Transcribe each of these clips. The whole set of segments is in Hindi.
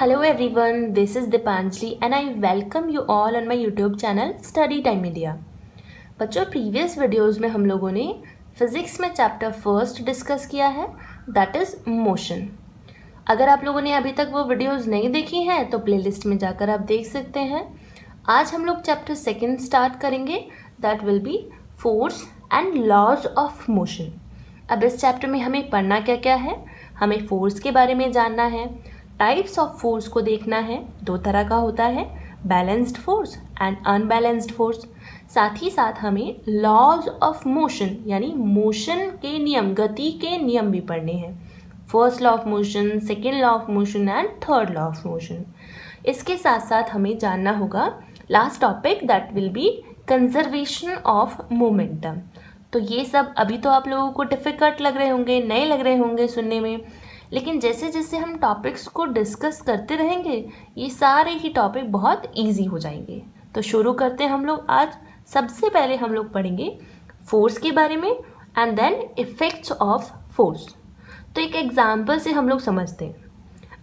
Hello everyone, this is Dipanjali and I welcome you all on my YouTube channel Study Time India। बच्चों प्रीवियस वीडियोस में हम लोगों ने फिजिक्स में चैप्टर फर्स्ट डिस्कस किया है, दैट इज़ मोशन। अगर आप लोगों ने अभी तक वो वीडियोस नहीं देखी हैं तो प्लेलिस्ट में जाकर आप देख सकते हैं। आज हम लोग चैप्टर सेकंड स्टार्ट करेंगे, that will be force and laws of motion. अब इस चैप्टर में हमें पढ़ना क्या क्या है, हमें फोर्स के बारे में जानना है, टाइप्स ऑफ फोर्स को देखना है, दो तरह का होता है, balanced force and unbalanced force. साथ ही साथ हमें लॉज ऑफ मोशन यानी मोशन के नियम, गति के नियम भी पढ़ने हैं, first law of motion, second law of motion and third law of motion. इसके साथ साथ हमें जानना होगा last topic, that will B conservation of momentum. तो ये सब अभी तो आप लोगों को डिफ़िकल्ट लग रहे होंगे, नए लग रहे होंगे सुनने में, लेकिन जैसे जैसे हम टॉपिक्स को डिस्कस करते रहेंगे ये सारे ही टॉपिक बहुत इजी हो जाएंगे। तो शुरू करते हैं हम लोग। आज सबसे पहले हम लोग पढ़ेंगे फोर्स के बारे में and then effects of force. तो एक एग्जांपल से हम लोग समझते हैं,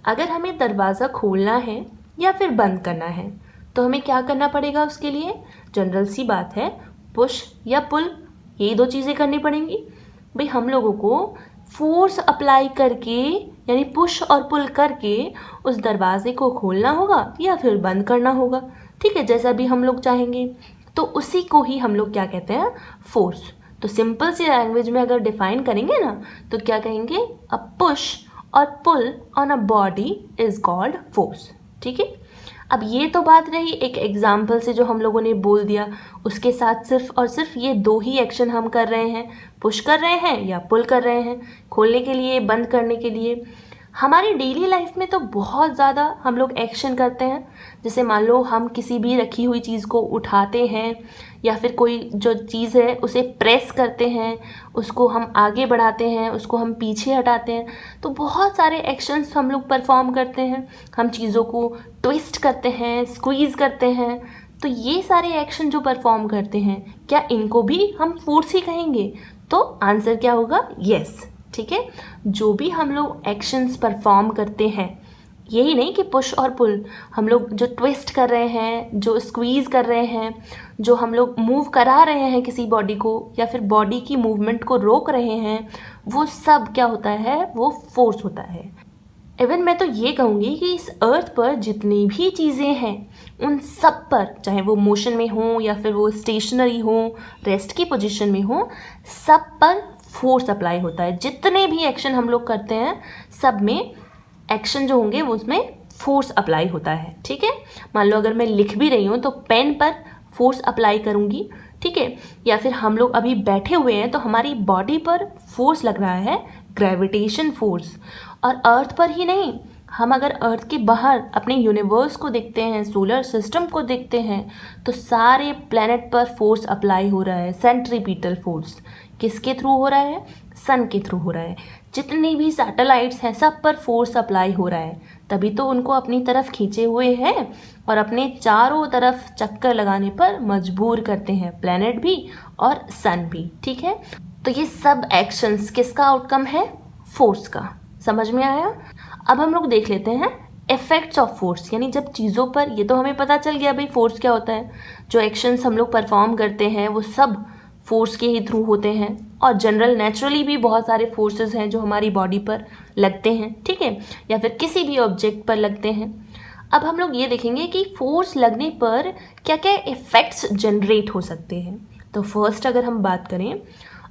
अगर हमें दरवाज़ा खोलना है या फिर बंद करना है तो हमें क्या करना पड़ेगा उसके लिए? जनरल सी बात है, पुश या पुल, यही दो चीज़ें करनी पड़ेंगी। भाई हम लोगों को फोर्स अप्लाई करके यानी पुश और पुल करके उस दरवाजे को खोलना होगा या फिर बंद करना होगा, ठीक है, जैसा भी हम लोग चाहेंगे। तो उसी को ही हम लोग क्या कहते हैं? फोर्स। तो सिंपल सी लैंग्वेज में अगर डिफाइन करेंगे ना तो क्या कहेंगे? अ पुश और pull on a body is called force, ठीक है। अब ये तो बात रही एक एग्जाम्पल से जो हम लोगों ने बोल दिया, उसके साथ सिर्फ और सिर्फ ये दो ही एक्शन हम कर रहे हैं, पुश कर रहे हैं या पुल कर रहे हैं, खोलने के लिए, बंद करने के लिए। हमारी डेली लाइफ में तो बहुत ज़्यादा हम लोग एक्शन करते हैं। जैसे मान लो हम किसी भी रखी हुई चीज़ को उठाते हैं या फिर कोई जो चीज़ है उसे प्रेस करते हैं, उसको हम आगे बढ़ाते हैं, उसको हम पीछे हटाते हैं। तो बहुत सारे एक्शंस हम लोग परफॉर्म करते हैं। हम चीज़ों को ट्विस्ट करते हैं, स्क्वीज़ करते हैं। तो ये सारे एक्शन जो परफॉर्म करते हैं, क्या इनको भी हम फोर्स ही कहेंगे? तो आंसर क्या होगा? यस, ठीक है। जो भी हम लोग एक्शंस परफॉर्म करते हैं, यही नहीं कि पुश और पुल, हम लोग जो ट्विस्ट कर रहे हैं, जो स्क्वीज़ कर रहे हैं, जो हम लोग मूव करा रहे हैं किसी बॉडी को या फिर बॉडी की मूवमेंट को रोक रहे हैं, वो सब क्या होता है? वो फोर्स होता है। इवन मैं तो ये कहूँगी कि इस अर्थ पर जितनी भी चीज़ें हैं उन सब पर, चाहे वो मोशन में हो या फिर वो स्टेशनरी हो, रेस्ट की पोजीशन में हो, सब पर फोर्स अप्लाई होता है। जितने भी एक्शन हम लोग करते हैं सब में एक्शन जो होंगे वो उसमें फोर्स अप्लाई होता है, ठीक है। मान लो अगर मैं लिख भी रही हूँ तो पेन पर फोर्स अप्लाई करूँगी, ठीक है। या फिर हम लोग अभी बैठे हुए हैं तो हमारी बॉडी पर फोर्स लग रहा है, ग्रेविटेशन फोर्स। और अर्थ पर ही नहीं, हम अगर अर्थ के बाहर अपने यूनिवर्स को देखते हैं, सोलर सिस्टम को देखते हैं, तो सारे प्लैनेट पर फोर्स अप्लाई हो रहा है। सेंट्रीपिटल फोर्स किसके थ्रू हो रहा है? सन के थ्रू हो रहा है। जितनी भी सैटेलाइट्स हैं सब पर फोर्स अप्लाई हो रहा है, तभी तो उनको अपनी तरफ खींचे हुए हैं और अपने चारों तरफ चक्कर लगाने पर मजबूर करते हैं, प्लैनेट भी और सन भी, ठीक है। तो ये सब एक्शंस किसका आउटकम है? फोर्स का। समझ में आया? अब हम लोग देख लेते हैं इफेक्ट्स ऑफ फोर्स, यानी जब चीज़ों पर, ये तो हमें पता चल गया भाई फोर्स क्या होता है, जो एक्शंस हम लोग परफॉर्म करते हैं वो सब फोर्स के ही थ्रू होते हैं। और जनरल नेचुरली भी बहुत सारे फोर्सेस हैं जो हमारी बॉडी पर लगते हैं, ठीक है, या फिर किसी भी ऑब्जेक्ट पर लगते हैं। अब हम लोग ये देखेंगे कि फोर्स लगने पर क्या क्या इफ़ेक्ट्स जनरेट हो सकते हैं। तो फर्स्ट अगर हम बात करें,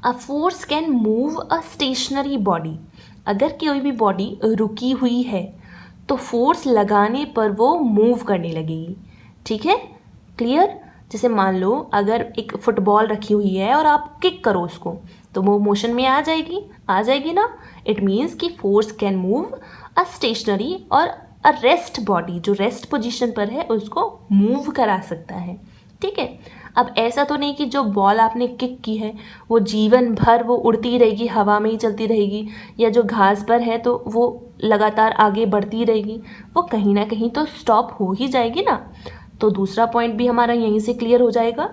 a force can move a stationary body. अगर कोई भी बॉडी रुकी हुई है तो फोर्स लगाने पर वो मूव करने लगेगी, ठीक है, क्लियर। जैसे मान लो अगर एक फुटबॉल रखी हुई है और आप किक करो उसको तो वो मोशन में आ जाएगी ना। इट मीन्स कि force can move a stationary और अ रेस्ट बॉडी, जो रेस्ट पोजीशन पर है उसको मूव करा सकता है, ठीक है। अब ऐसा तो नहीं कि जो बॉल आपने किक की है वो जीवन भर वो उड़ती रहेगी, हवा में ही चलती रहेगी, या जो घास पर है तो वो लगातार आगे बढ़ती रहेगी, वो कहीं ना कहीं तो स्टॉप हो ही जाएगी ना। तो दूसरा पॉइंट भी हमारा यहीं से क्लियर हो जाएगा।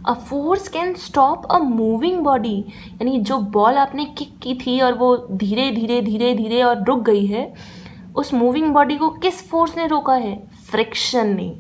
अ force can stop a moving body, यानी जो बॉल आपने किक की थी और वो धीरे धीरे धीरे धीरे और रुक गई है, उस मूविंग बॉडी को किस फोर्स ने रोका है? फ्रिक्शन ने।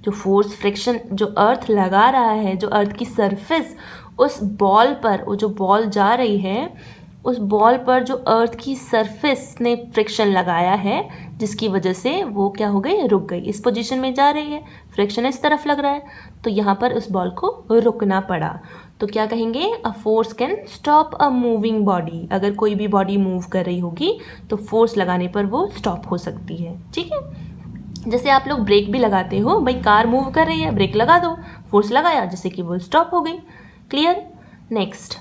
जो फोर्स फ्रिक्शन जो अर्थ लगा रहा है, जो अर्थ की सरफेस उस बॉल पर, वो जो बॉल जा रही है उस बॉल पर जो अर्थ की सरफेस ने फ्रिक्शन लगाया है, जिसकी वजह से वो क्या हो गई? रुक गई। इस पोजीशन में जा रही है, फ्रिक्शन इस तरफ लग रहा है, तो यहाँ पर उस बॉल को रुकना पड़ा। तो क्या कहेंगे? अ force can stop a moving body. अगर कोई भी बॉडी मूव कर रही होगी तो फोर्स लगाने पर वो स्टॉप हो सकती है। ठीक है, जैसे आप लोग ब्रेक भी लगाते हो, भाई कार मूव कर रही है, ब्रेक लगा दो, फोर्स लगाया जिससे कि वो स्टॉप हो गई। Clear? Next,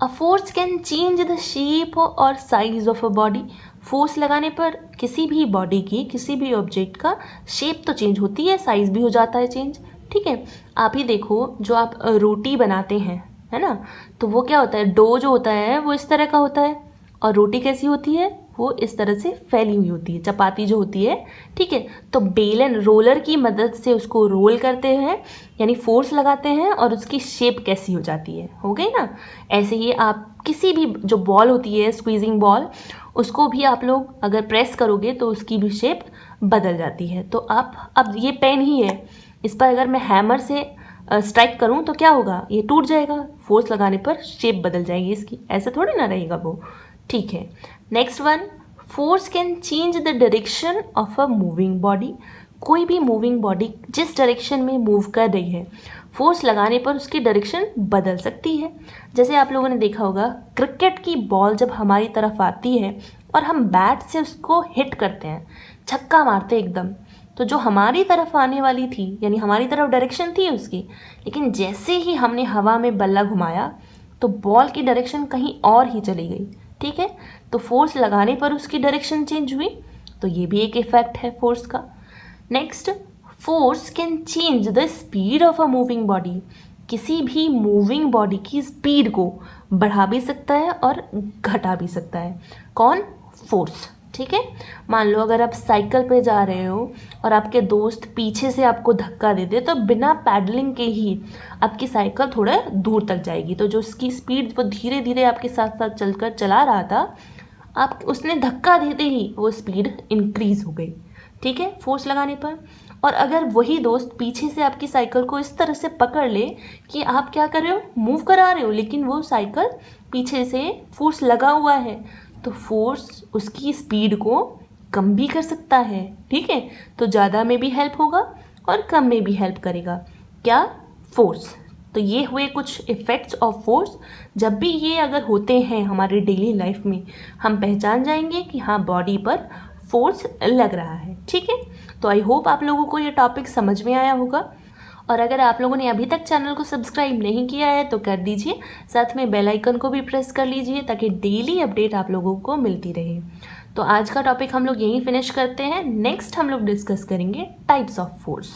a force can change the shape और size of a body. Force लगाने पर किसी भी बॉडी की, किसी भी ऑब्जेक्ट का शेप तो चेंज होती है, साइज भी हो जाता है चेंज। ठीक है, आप ही देखो, जो आप रोटी बनाते हैं, है ना, तो वो क्या होता है? डो जो होता है वो इस तरह का होता है, और रोटी कैसी होती है? वो इस तरह से फैली हुई होती है, चपाती जो होती है। ठीक है, तो बेलन रोलर की मदद से उसको रोल करते हैं, यानी फोर्स लगाते हैं, और उसकी शेप कैसी हो जाती है? हो गई ना? ऐसे ही आप किसी भी जो बॉल होती है, स्क्वीजिंग बॉल, उसको भी आप लोग अगर प्रेस करोगे तो उसकी भी शेप बदल जाती है। तो आप, अब ये पेन ही है, इस पर अगर मैं हैमर से स्ट्राइक करूं तो क्या होगा? ये टूट जाएगा, फोर्स लगाने पर शेप बदल जाएगी इसकी, ऐसा थोड़ी ना रहेगा वो। ठीक है, next one, force can change the direction of a moving body. कोई भी मूविंग बॉडी जिस डायरेक्शन में मूव कर रही है, फोर्स लगाने पर उसकी डायरेक्शन बदल सकती है। जैसे आप लोगों ने देखा होगा, क्रिकेट की बॉल जब हमारी तरफ आती है और हम बैट से उसको हिट करते हैं, छक्का मारते एकदम, तो जो हमारी तरफ आने वाली थी, यानी हमारी तरफ डायरेक्शन थी उसकी, लेकिन जैसे ही हमने हवा में बल्ला घुमाया तो बॉल की डायरेक्शन कहीं और ही चली गई। ठीक है, तो फोर्स लगाने पर उसकी डायरेक्शन चेंज हुई, तो ये भी एक इफेक्ट है फोर्स का। Next, force can change the speed of a moving body. किसी भी मूविंग बॉडी की स्पीड को बढ़ा भी सकता है और घटा भी सकता है। कौन? फोर्स। ठीक है, मान लो अगर आप साइकिल पे जा रहे हो और आपके दोस्त पीछे से आपको धक्का दे दे, तो बिना पैडलिंग के ही आपकी साइकिल थोड़ा दूर तक जाएगी। तो जो उसकी स्पीड वो धीरे धीरे आपके साथ साथ चलकर चला रहा था, आप उसने धक्का देते ही वो स्पीड इंक्रीज हो गई। ठीक है, फोर्स लगाने पर। और अगर वही दोस्त पीछे से आपकी साइकिल को इस तरह से पकड़ ले कि आप क्या कर रहे हो? मूव करा रहे हो, लेकिन वो साइकिल पीछे से फोर्स लगा हुआ है, तो फोर्स उसकी स्पीड को कम भी कर सकता है। ठीक है, तो ज़्यादा में भी हेल्प होगा और कम में भी हेल्प करेगा। क्या? फोर्स। तो ये हुए कुछ इफ़ेक्ट्स ऑफ फोर्स। जब भी ये अगर होते हैं हमारे डेली लाइफ में, हम पहचान जाएंगे कि हाँ, बॉडी पर फोर्स लग रहा है। ठीक है, तो आई होप आप लोगों को ये टॉपिक समझ में आया होगा। और अगर आप लोगों ने अभी तक चैनल को सब्सक्राइब नहीं किया है तो कर दीजिए, साथ में बेल आइकन को भी प्रेस कर लीजिए ताकि डेली अपडेट आप लोगों को मिलती रहे। तो आज का टॉपिक हम लोग यहीं फिनिश करते हैं। नेक्स्ट हम लोग डिस्कस करेंगे टाइप्स ऑफ फोर्स।